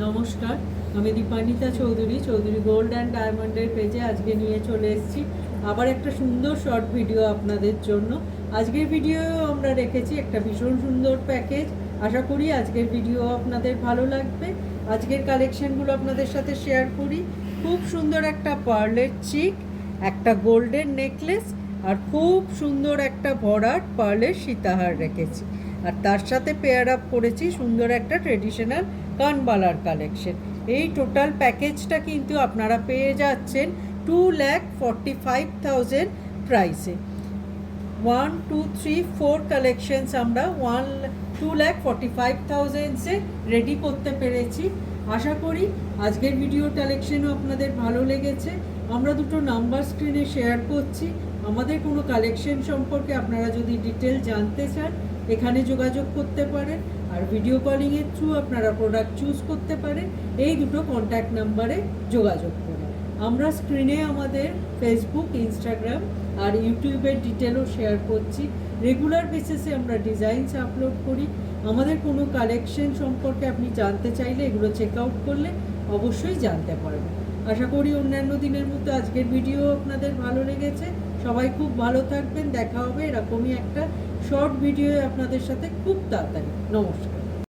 নমস্কার, আমি Dipanwita Chowdhury gold and ডায়মন্ডের পেজে আজকে নিয়ে চলে এসেছি আবার একটা সুন্দর শর্ট ভিডিও আপনাদের জন্য। আজকের ভিডিও আমরা রেখেছি একটা ভীষণ সুন্দর প্যাকেজ। আশা করি আজকের ভিডিও আপনাদের ভালো লাগবে। আজকের কালেকশনগুলো আপনাদের সাথে শেয়ার করি। খুব সুন্দর একটা পার্লের চিক, একটা গোল্ডের নেকলেস আর খুব সুন্দর একটা ভরাট পার্লের সীতাহার রেখেছি। আর তার সাথে পেয়ার আপ করেছি সুন্দর একটা ট্রেডিশনাল কানবালার কালেকশন। এই টোটাল প্যাকেজটা কিন্তু আপনারা পেয়ে যাচ্ছেন 2,45,000 প্রাইসে। 1 2 3 4 কালেকশনস আমরা 2,45,000-এ রেডি করতে পেরেছি। আশা করি আজকের ভিডিও কালেকশনও আপনাদের ভালো লেগেছে। আমরা দুটো নাম্বার স্ক্রিনে শেয়ার করছি। আমাদের কোনো কালেকশন সম্পর্কে আপনারা যদি ডিটেল জানতে চান এখানে যোগাযোগ করতে পারেন, আর ভিডিও কলিংয়ের থ্রু আপনারা প্রোডাক্ট চুজ করতে পারেন। এই দুটো কন্ট্যাক্ট নাম্বারে যোগাযোগ করুন। আমরা স্ক্রিনে আমাদের ফেসবুক, ইনস্টাগ্রাম আর ইউটিউবের ডিটেলও শেয়ার করছি। রেগুলার বেসিসে আমরা ডিজাইনস আপলোড করি। আমাদের কোনো কালেকশন সম্পর্কে আপনি জানতে চাইলে এগুলো চেক আউট করলে অবশ্যই জানতে পারবেন। আশা করি অন্যান্য দিনের মতো আজকের ভিডিও আপনাদের ভালো লেগেছে। সবাই খুব ভালো থাকবেন। দেখা হবে এরকমই একটা শর্ট ভিডিও আপনাদের সাথে খুব তাড়াতাড়ি। নমস্কার।